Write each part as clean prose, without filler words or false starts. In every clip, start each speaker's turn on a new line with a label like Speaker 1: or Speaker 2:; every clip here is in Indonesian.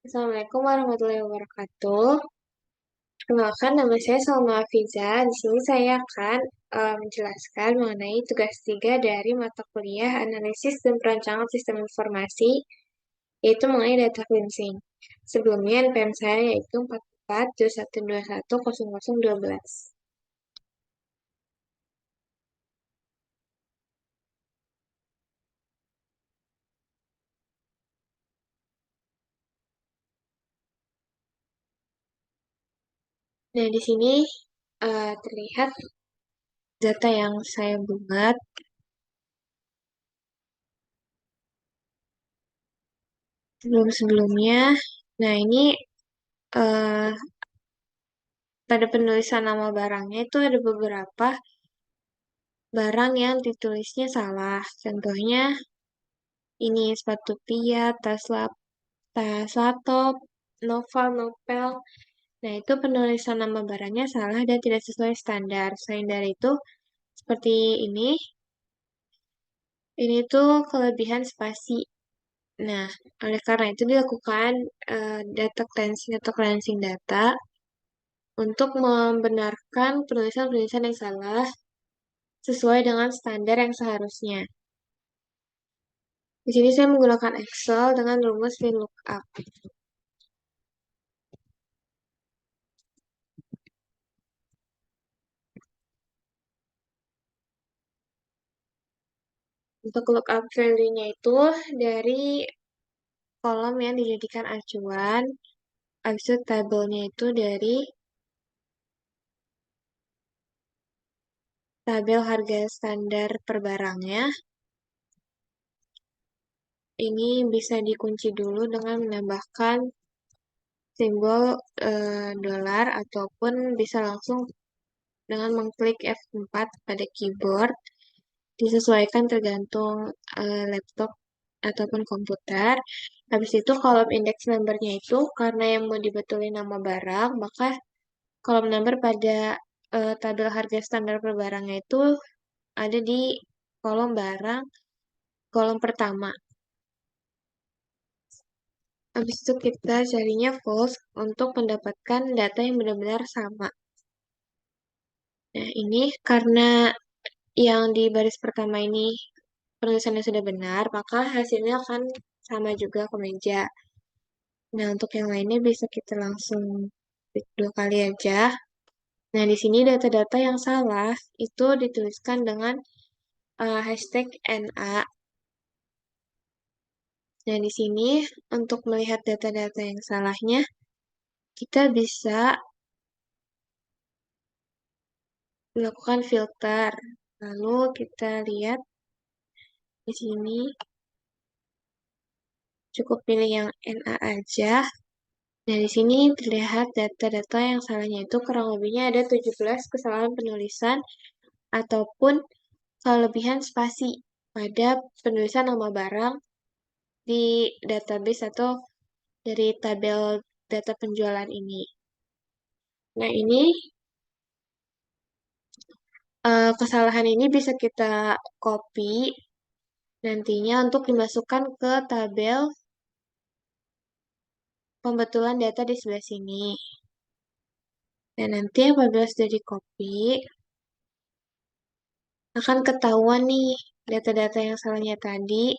Speaker 1: Assalamualaikum warahmatullahi wabarakatuh. Perkenalkan, nama saya Salma Afiza. Di sini saya akan menjelaskan mengenai tugas 3 dari mata kuliah Analisis dan Perancangan Sistem Informasi, yaitu mengenai data cleansing. Sebelumnya, NPM saya yaitu 4421210012. Nah, di sini terlihat data yang saya buat sebelum-sebelumnya. Nah, ini eh, pada penulisan nama barangnya itu ada beberapa barang yang ditulisnya salah. Contohnya ini sepatu pia, tas laptop, novel, novel. Nah, itu penulisan nama barangnya salah dan tidak sesuai standar. Selain dari itu, seperti ini tuh kelebihan spasi. Nah, oleh karena itu dilakukan data cleansing atau cleansing data untuk membenarkan penulisan-penulisan yang salah sesuai dengan standar yang seharusnya. Di sini saya menggunakan Excel dengan rumus VLOOKUP. Untuk lookup value-nya itu dari kolom yang dijadikan acuan, habis itu tabelnya itu dari tabel harga standar per barangnya. Ini bisa dikunci dulu dengan menambahkan simbol dolar ataupun bisa langsung dengan mengklik F4 pada keyboard. Disesuaikan tergantung laptop ataupun komputer. Habis itu kolom index number-nya itu karena yang mau dibetulin nama barang, maka kolom number pada tabel harga standar per barangnya itu ada di kolom barang, kolom pertama. Habis itu kita carinya false untuk mendapatkan data yang benar-benar sama. Nah, ini karena yang di baris pertama ini penulisannya sudah benar, maka hasilnya akan sama juga ke meja. Nah, untuk yang lainnya bisa kita langsung klik 2 kali aja. Nah, di sini data-data yang salah itu dituliskan dengan hashtag NA. Nah, di sini untuk melihat data-data yang salahnya, kita bisa melakukan filter. Lalu kita lihat di sini, cukup pilih yang NA aja. Nah, di sini terlihat data-data yang salahnya itu kurang lebihnya ada 17 kesalahan penulisan ataupun kelebihan spasi pada penulisan nama barang di database atau dari tabel data penjualan ini. Nah, ini kesalahan ini bisa kita copy nantinya untuk dimasukkan ke tabel pembetulan data di sebelah sini. Dan nanti apabila sudah di copy, akan ketahuan nih data-data yang salahnya tadi.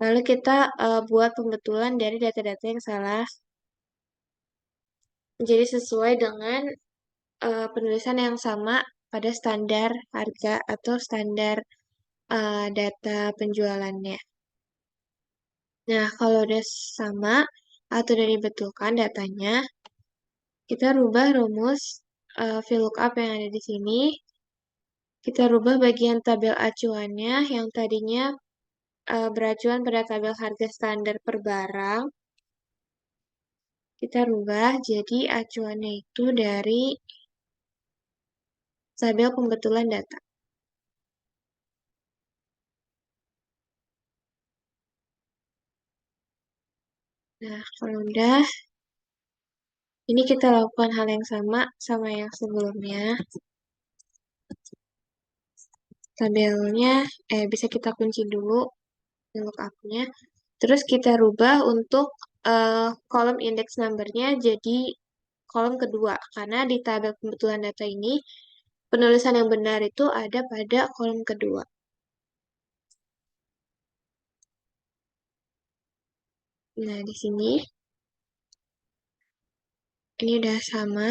Speaker 1: Lalu kita buat pembetulan dari data-data yang salah. Jadi sesuai dengan penulisan yang sama pada standar harga atau standar data penjualannya. Nah, kalau udah sama atau udah dibetulkan datanya, kita rubah rumus VLOOKUP yang ada di sini. Kita rubah bagian tabel acuannya yang tadinya beracuan pada tabel harga standar per barang. Kita rubah jadi acuannya itu dari tabel pembetulan data. Nah, kalau udah, ini kita lakukan hal yang sama yang sebelumnya. Tabelnya, bisa kita kunci dulu lookup-nya. Terus kita rubah untuk kolom index number-nya jadi kolom kedua. Karena di tabel pembetulan data ini, penulisan yang benar itu ada pada kolom kedua. Nah, di sini ini udah sama.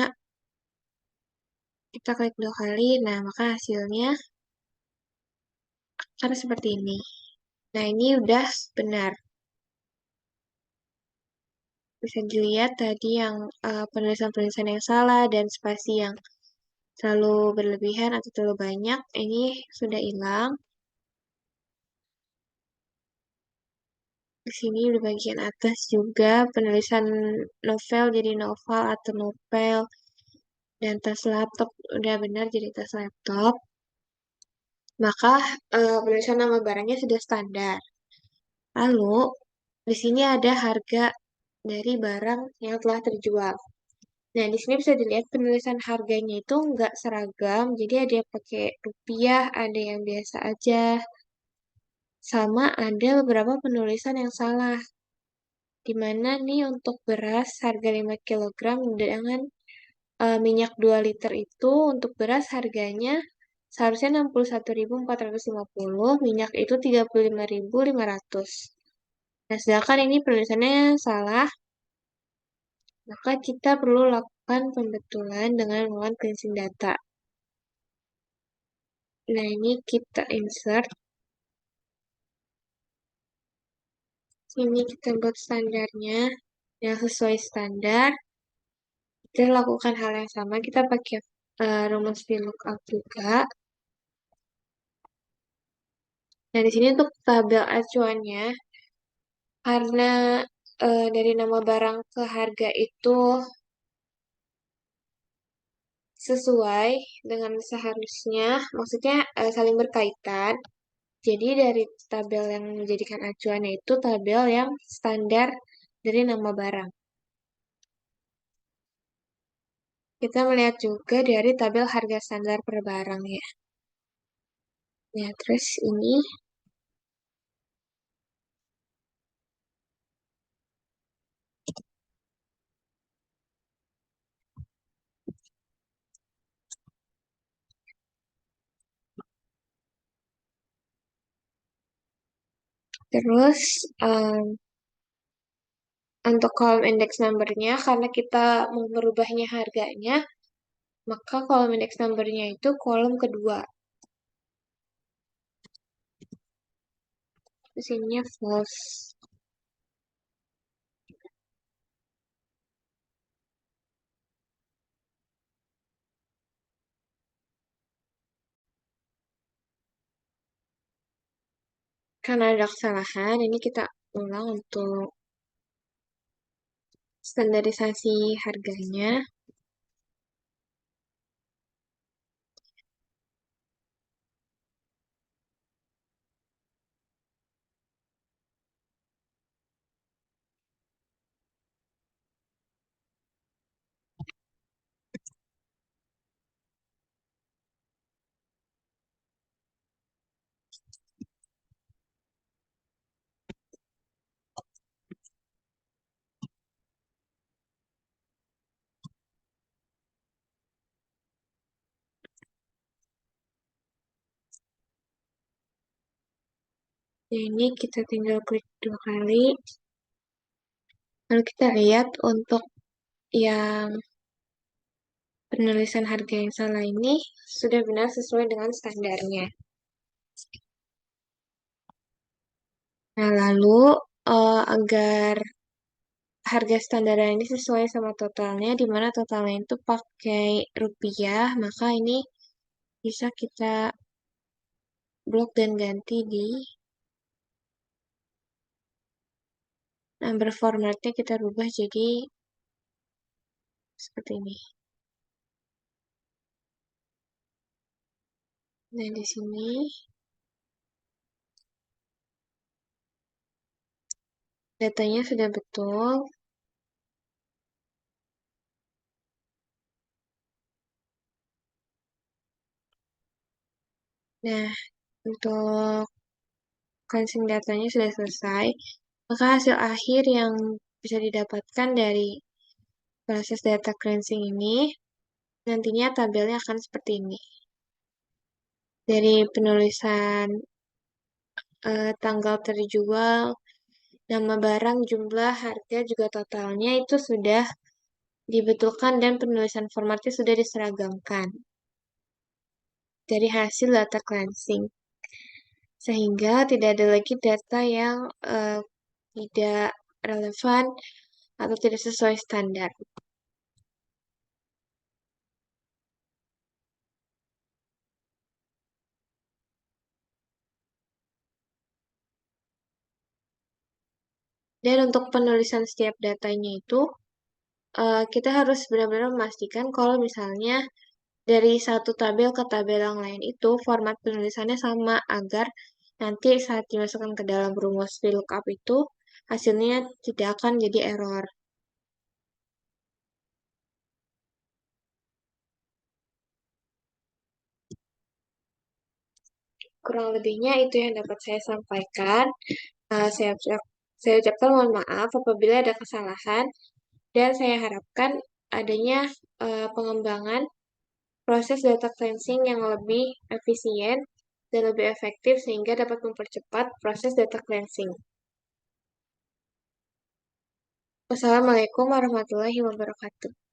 Speaker 1: Kita klik 2 kali. Nah, maka hasilnya akan seperti ini. Nah, ini udah benar. Bisa dilihat tadi yang penulisan-penulisan yang salah dan spasi yang terlalu berlebihan atau terlalu banyak, ini sudah hilang. Di sini di bagian atas juga penulisan novel jadi novel atau novel, dan tas laptop udah benar jadi tas laptop. Maka penulisan nama barangnya sudah standar. Lalu di sini ada harga dari barang yang telah terjual. Nah, di sini bisa dilihat penulisan harganya itu nggak seragam, jadi ada yang pakai rupiah, ada yang biasa aja, sama ada beberapa penulisan yang salah. Di mana nih untuk beras harga 5 kilogram dengan minyak 2 liter itu untuk beras harganya seharusnya 61.450, minyak itu 35.500. Nah, sedangkan ini penulisannya salah, maka kita perlu lakukan pembetulan dengan menggunakan cleansing data. Nah, ini kita insert. Sini kita buat standarnya yang sesuai standar. Kita lakukan hal yang sama. Kita pakai rumus VLOOKUP juga. Nah, di sini untuk tabel acuannya, karena dari nama barang ke harga itu sesuai dengan seharusnya, maksudnya saling berkaitan. Jadi dari tabel yang menjadikan acuannya itu tabel yang standar dari nama barang. Kita melihat juga dari tabel harga standar per barang ya. Ya, terus ini terus untuk kolom index number-nya, karena kita mau merubahnya harganya, maka kolom index number-nya itu kolom kedua. Terus ininya false. Karena ada kesalahan, ini kita ulang untuk standarisasi harganya. Nah, ini kita tinggal klik 2 kali. Lalu kita lihat untuk yang penulisan harga yang salah ini sudah benar sesuai dengan standarnya. Nah, lalu agar harga standar ini sesuai sama totalnya, di mana totalnya itu pakai rupiah, maka ini bisa kita blok dan ganti di number formatnya, kita rubah jadi seperti ini. Nah, di sini datanya sudah betul. Nah, untuk cleansing datanya sudah selesai. Maka hasil akhir yang bisa didapatkan dari proses data cleansing ini, nantinya tabelnya akan seperti ini. Dari penulisan tanggal terjual, nama barang, jumlah, harga, juga totalnya itu sudah dibetulkan dan penulisan formatnya sudah diseragamkan dari hasil data cleansing. Sehingga tidak ada lagi data yang tidak relevan atau tidak sesuai standar. Dan untuk penulisan setiap datanya itu, kita harus benar-benar memastikan kalau misalnya dari satu tabel ke tabel yang lain itu format penulisannya sama agar nanti saat dimasukkan ke dalam rumus VLOOKUP itu hasilnya tidak akan jadi error. Kurang lebihnya itu yang dapat saya sampaikan. Saya ucapkan mohon maaf apabila ada kesalahan dan saya harapkan adanya pengembangan proses data cleansing yang lebih efisien dan lebih efektif sehingga dapat mempercepat proses data cleansing. Wassalamualaikum warahmatullahi wabarakatuh.